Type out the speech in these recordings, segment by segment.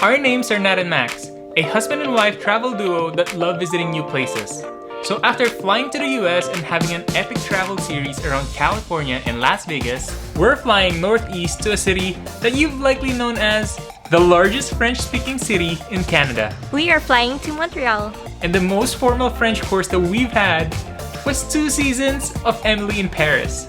Our names are Nat and Max, a husband and wife travel duo that love visiting new places. So after flying to the US and having an epic travel series around California and Las Vegas, we're flying northeast to a city that you've likely known as the largest French-speaking city in Canada. We are flying to Montreal. And the most formal French course that we've had was 2 seasons of Emily in Paris.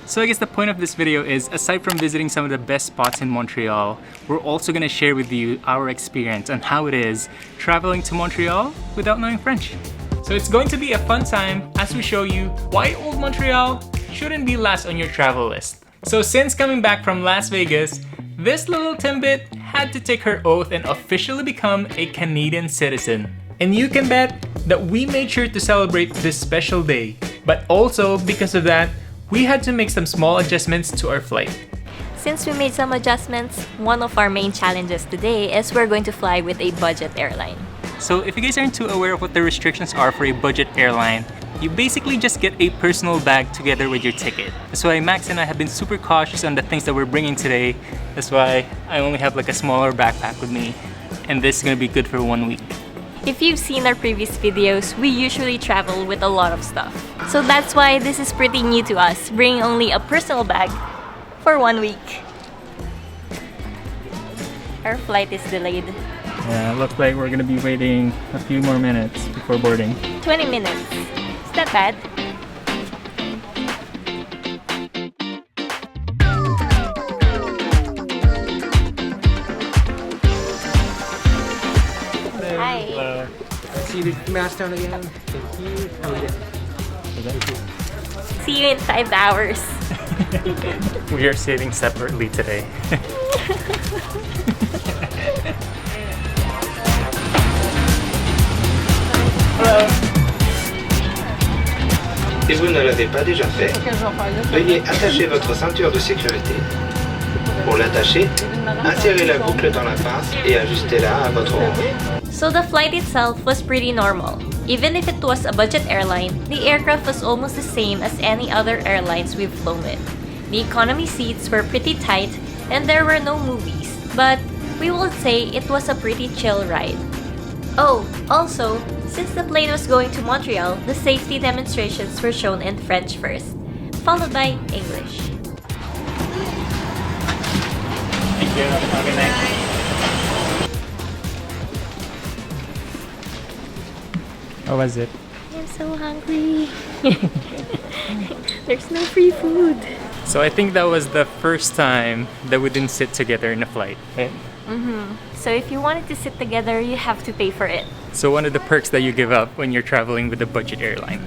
So I guess the point of this video is, aside from visiting some of the best spots in Montreal, we're also going to share with you our experience on how it is traveling to Montreal without knowing French. So it's going to be a fun time as we show you why Old Montreal shouldn't be last on your travel list. So since coming back from Las Vegas, this little Timbit had to take her oath and officially become a Canadian citizen. And you can bet that we made sure to celebrate this special day. But also because of that, we had to make some small adjustments to our flight. Since we made some adjustments, one of our main challenges today is we're going to fly with a budget airline. So if you guys aren't too aware of what the restrictions are for a budget airline, you basically just get a personal bag together with your ticket. That's why Max and I have been super cautious on the things that we're bringing today. That's why I only have like a smaller backpack with me. And this is gonna be good for 1 week. If you've seen our previous videos, we usually travel with a lot of stuff. So that's why this is pretty new to us, bringing only a personal bag for 1 week. Our flight is delayed. Yeah, it looks like we're gonna be waiting a few more minutes before boarding. 20 minutes. Is that bad? Hi. Hello. See the mask down again. Thank you. See you in 5 hours. We are sitting separately today. Hello. Si vous ne l'avez pas déjà fait, veuillez attacher votre ceinture de sécurité. Pour l'attacher, insérez la boucle dans la pince et ajustez-la à votre hanche. So the flight itself was pretty normal. Even if it was a budget airline, the aircraft was almost the same as any other airlines we've flown with. The economy seats were pretty tight and there were no movies, but we would say it was a pretty chill ride. Oh, also, since the plane was going to Montreal, the safety demonstrations were shown in French first, followed by English. Thank you. Have a good night. How was it? I'm so hungry. There's no free food. So I think that was the first time that we didn't sit together in a flight, right? So if you wanted to sit together, you have to pay for it. So one of the perks that you give up when you're traveling with a budget airline.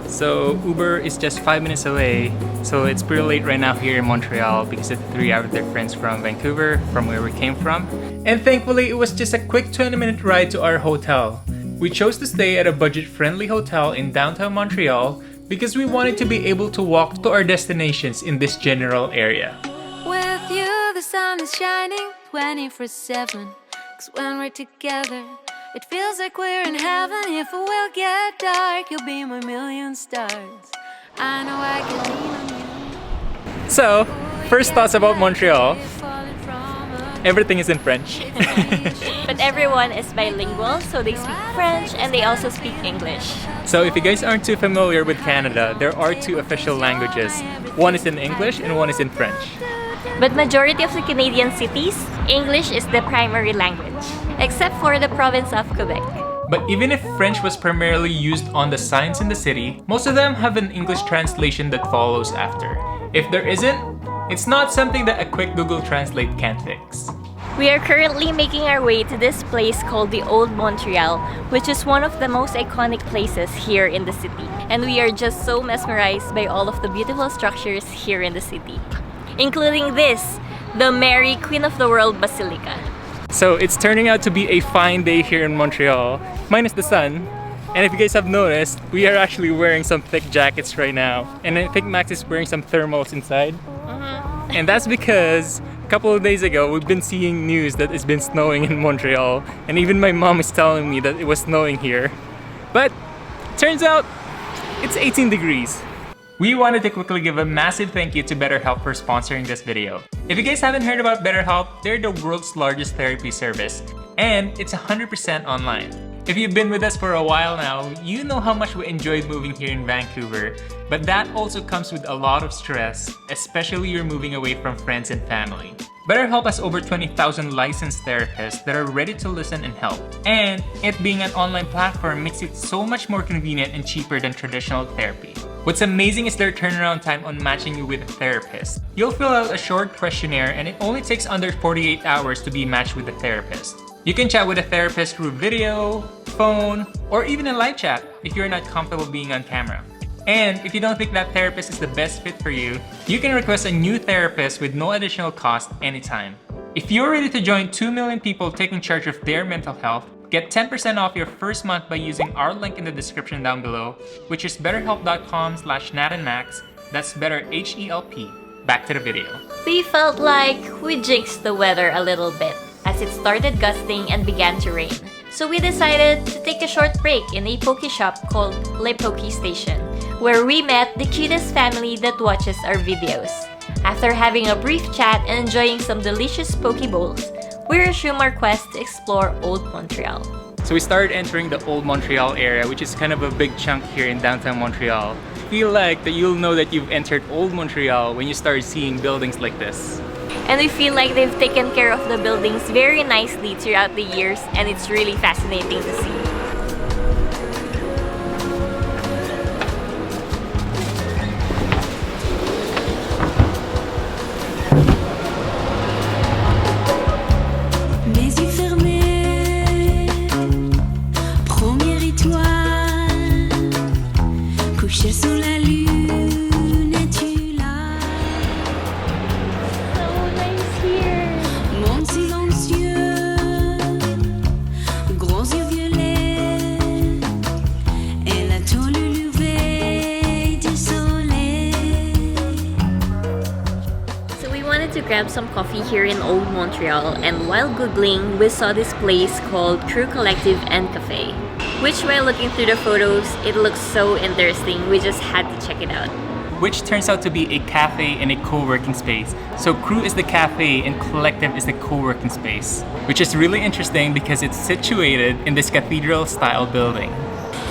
So Uber is just 5 minutes away. So it's pretty late right now here in Montreal because of the 3-hour difference from Vancouver, from where we came from. And thankfully, it was just a quick 20-minute ride to our hotel. We chose to stay at a budget-friendly hotel in downtown Montreal because we wanted to be able to walk to our destinations in this general area. With you, the sun is shining 24/7. 'Cause when we're together, it feels like we're in heaven. If it will get dark, you'll be my million stars. I know I can lean on you. So, first thoughts about Montreal. Everything is in French. But everyone is bilingual, so they speak French and they also speak English. So if you guys aren't too familiar with Canada, there are 2 official languages. One is in English and one is in French. But majority of the Canadian cities, English is the primary language, except for the province of Quebec. But even if French was primarily used on the signs in the city, most of them have an English translation that follows after. If there isn't, it's not something that a quick Google Translate can't fix. We are currently making our way to this place called the Old Montreal, which is one of the most iconic places here in the city. And we are just so mesmerized by all of the beautiful structures here in the city, including this, the Mary Queen of the World Basilica. So it's turning out to be a fine day here in Montreal, minus the sun. And if you guys have noticed, we are actually wearing some thick jackets right now. And I think Max is wearing some thermals inside. And that's because a couple of days ago, we've been seeing news that it's been snowing in Montreal. And even my mom is telling me that it was snowing here. But turns out, it's 18 degrees. We wanted to quickly give a massive thank you to BetterHelp for sponsoring this video. If you guys haven't heard about BetterHelp, they're the world's largest therapy service, and it's 100% online. If you've been with us for a while now, you know how much we enjoyed moving here in Vancouver, but that also comes with a lot of stress, especially you're moving away from friends and family. BetterHelp has over 20,000 licensed therapists that are ready to listen and help. And it being an online platform makes it so much more convenient and cheaper than traditional therapy. What's amazing is their turnaround time on matching you with a therapist. You'll fill out a short questionnaire and it only takes under 48 hours to be matched with a therapist. You can chat with a therapist through video, phone, or even a live chat if you're not comfortable being on camera. And if you don't think that therapist is the best fit for you, you can request a new therapist with no additional cost anytime. If you're ready to join 2 million people taking charge of their mental health, get 10% off your first month by using our link in the description down below, which is betterhelp.com/natandmax. That's better HELP. Back to the video. We felt like we jinxed the weather a little bit as it started gusting and began to rain. So we decided to take a short break in a poke shop called Le Poke Station, where we met the cutest family that watches our videos. After having a brief chat and enjoying some delicious poke bowls, we resume our quest to explore Old Montreal. So we started entering the Old Montreal area, which is kind of a big chunk here in downtown Montreal. I feel like that you'll know that you've entered Old Montreal when you start seeing buildings like this. And we feel like they've taken care of the buildings very nicely throughout the years, and it's really fascinating to see. Mes yeux fermés, première étoile, couchée sous la lune, es-tu là? So nice here! Monde silencieux, grands yeux violets, elle attend le lever du soleil. So we wanted to grab some coffee here in Old Montreal, and while googling, we saw this place called Crew Collective and Cafe, which while looking through the photos, it looks so interesting, we just had to check it out. Which turns out to be a cafe and a co-working space. So Crew is the cafe and Collective is the co-working space, which is really interesting because it's situated in this cathedral-style building.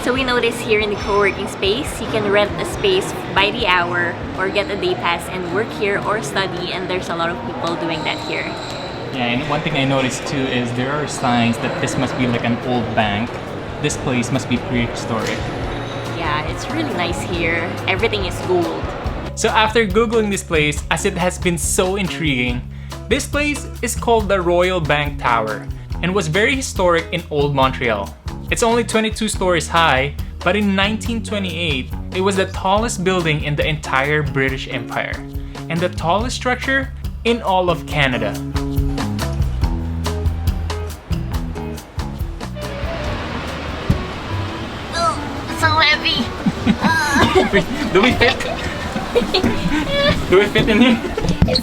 So we noticed here in the co-working space, you can rent a space by the hour or get a day pass and work here or study, and there's a lot of people doing that here. Yeah, and one thing I noticed too is there are signs that this must be like an old bank. This place must be prehistoric. Yeah, it's really nice here. Everything is gold. So after googling this place, as it has been so intriguing, this place is called the Royal Bank Tower and was very historic in Old Montreal. It's only 22 stories high, but in 1928, it was the tallest building in the entire British Empire and the tallest structure in all of Canada. So heavy! Do we fit? Do we fit in here? It's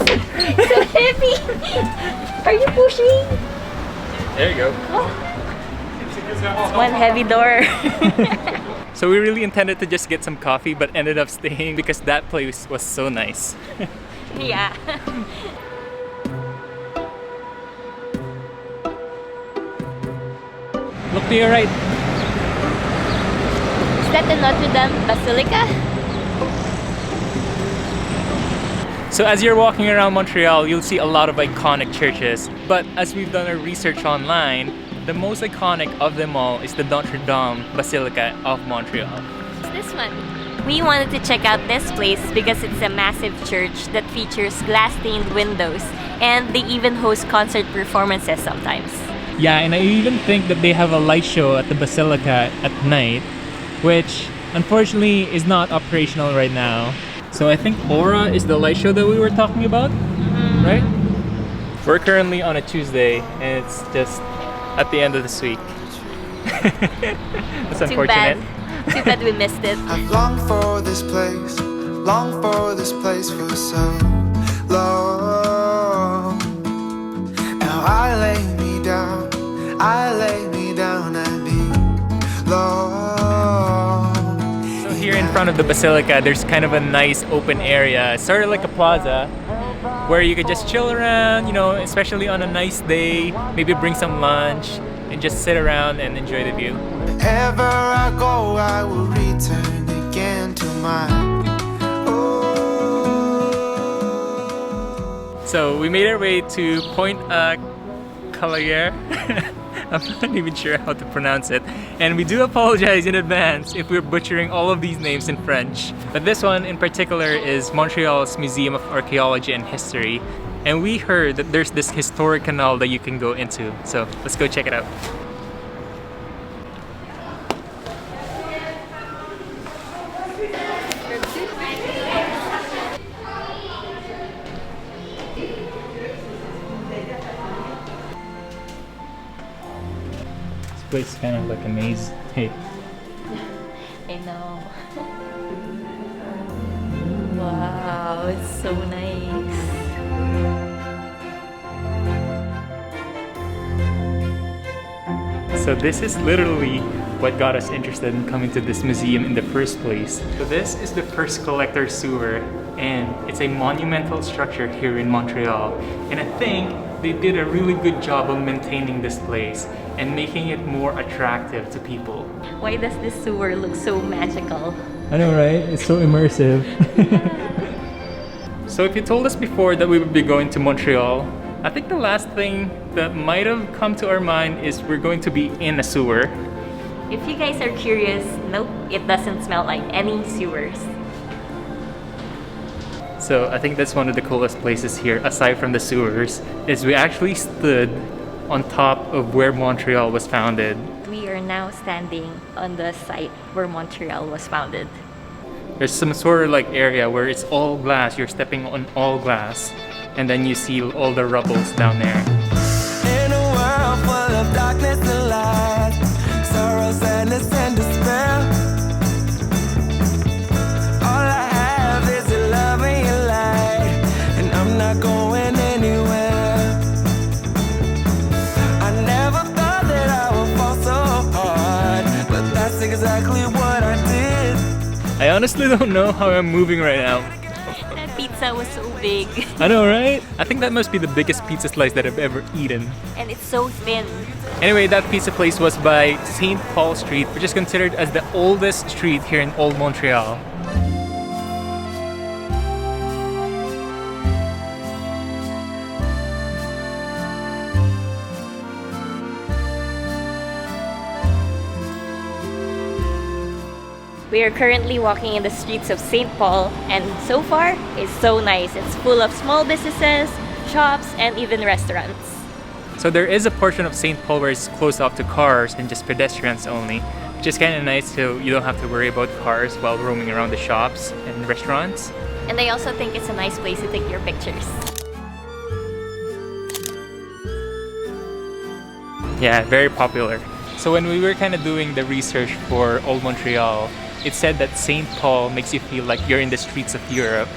so heavy! Are you pushing? There you go. One heavy door. So we really intended to just get some coffee but ended up staying because that place was so nice. Yeah. Look to your right. Is that the Notre Basilica? So as you're walking around Montreal, you'll see a lot of iconic churches. But as we've done our research online, the most iconic of them all is the Notre Basilica of Montreal. It's this one. We wanted to check out this place because it's a massive church that features glass-stained windows, and they even host concert performances sometimes. Yeah, and I even think that they have a light show at the Basilica at night, which unfortunately is not operational right now. So I think Aura is the light show that we were talking about, right? We're currently on a Tuesday and it's just at the end of this week. That's unfortunate. Too bad we missed it. I've longed for this place for so long. Now I lay me down and be lost. So here in front front of the Basilica, there's kind of a nice open area, sort of like a plaza, where you could just chill around, you know, especially on a nice day, maybe bring some lunch and just sit around and enjoy the view. Wherever I go, I will return again to my So we made our way to Point Calayer. I'm not even sure how to pronounce it. And we do apologize in advance if we're butchering all of these names in French. But this one in particular is Montreal's Museum of Archeology and History. And we heard that there's this historic canal that you can go into. So let's go check it out. This place is kind of like a maze. Hey. I know. Wow, it's so nice. So this is literally what got us interested in coming to this museum in the first place. So this is the first collector sewer, and it's a monumental structure here in Montreal. And I think they did a really good job of maintaining this place and making it more attractive to people. Why does this sewer look so magical? I know, right? It's so immersive. So if you told us before that we would be going to Montreal, I think the last thing that might have come to our mind is we're going to be in a sewer. If you guys are curious, nope, it doesn't smell like any sewers. So I think that's one of the coolest places here, aside from the sewers, is we actually stood on top of where Montreal was founded. We are now standing on the site where Montreal was founded. There's some sort of like area where it's all glass, you're stepping on all glass, and then you see all the rubbles down there. In a world full of darkness and light, sorrow, sadness and despair, all I have is your love and your light, and I'm not going anywhere. I never thought that I would fall so hard, but that's exactly what I did. I honestly don't know how I'm moving right now. That pizza was so big. I know, right? I think that must be the biggest pizza slice that I've ever eaten. And it's so thin. Anyway, that pizza place was by St. Paul Street, which is considered as the oldest street here in Old Montreal. We are currently walking in the streets of St. Paul, and so far, it's so nice. It's full of small businesses, shops, and even restaurants. So there is a portion of St. Paul where it's closed off to cars and just pedestrians only, which is kind of nice so you don't have to worry about cars while roaming around the shops and restaurants. And I also think it's a nice place to take your pictures. Yeah, very popular. So when we were kind of doing the research for Old Montreal, it said that St. Paul makes you feel like you're in the streets of Europe.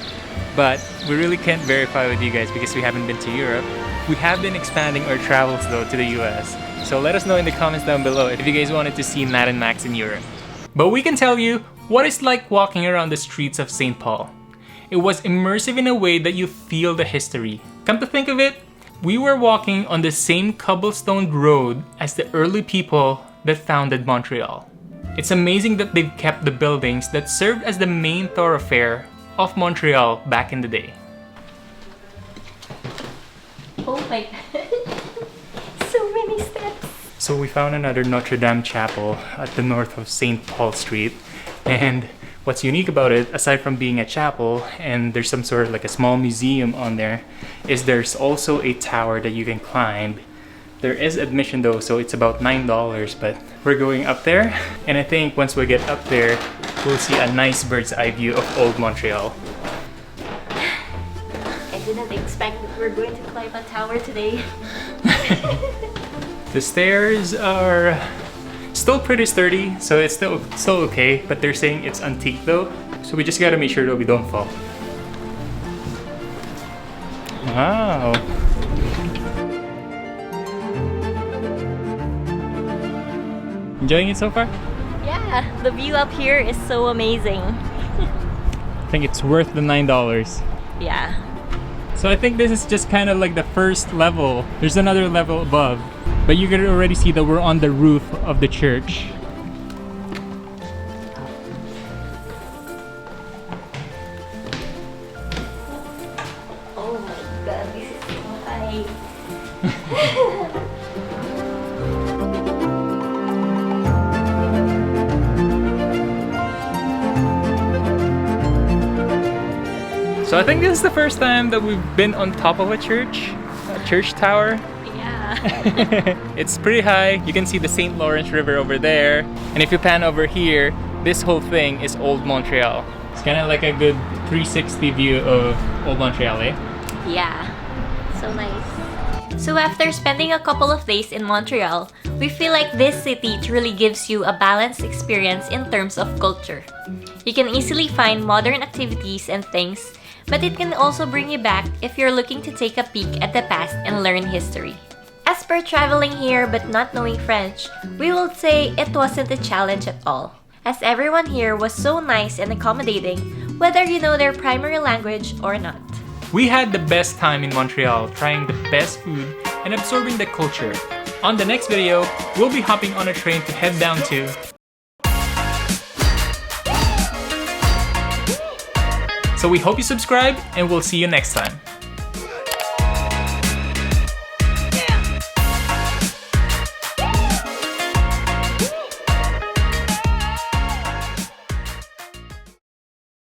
But we really can't verify with you guys because we haven't been to Europe. We have been expanding our travels though to the US. So let us know in the comments down below if you guys wanted to see Nat and Max in Europe. But we can tell you what it's like walking around the streets of St. Paul. It was immersive in a way that you feel the history. Come to think of it, we were walking on the same cobblestone road as the early people that founded Montreal. It's amazing that they've kept the buildings that served as the main thoroughfare of Montreal back in the day. Oh my god. So many steps. So we found another Notre Dame chapel at the north of St. Paul Street. And what's unique about it, aside from being a chapel and there's some sort of like a small museum on there, is there's also a tower that you can climb. There is admission though, so it's about $9, but we're going up there. And I think once we get up there, we'll see a nice bird's eye view of Old Montreal. I didn't expect that we're going to climb a tower today. The stairs are still pretty sturdy, so it's still okay, but they're saying it's antique though, so we just gotta make sure that we don't fall. Wow. Enjoying it so far? Yeah, the view up here is so amazing. think it's worth the $9. Yeah. So I think this is just kind of like the first level. There's another level above, but you can already see that we're on the roof of the church. Oh my god, this is so high. So I think this is the first time that we've been on top of a church tower. Yeah. It's pretty high. You can see the St. Lawrence River over there. And if you pan over here, this whole thing is Old Montreal. It's kind of like a good 360 view of Old Montreal, eh? Yeah. So nice. So after spending a couple of days in Montreal, we feel like this city truly gives you a balanced experience in terms of culture. You can easily find modern activities and things, but it can also bring you back if you're looking to take a peek at the past and learn history. As per traveling here but not knowing French, we will say it wasn't a challenge at all, as everyone here was so nice and accommodating, whether you know their primary language or not. We had the best time in Montreal, trying the best food and absorbing the culture. On the next video, we'll be hopping on a train to head down to... So we hope you subscribe, and we'll see you next time.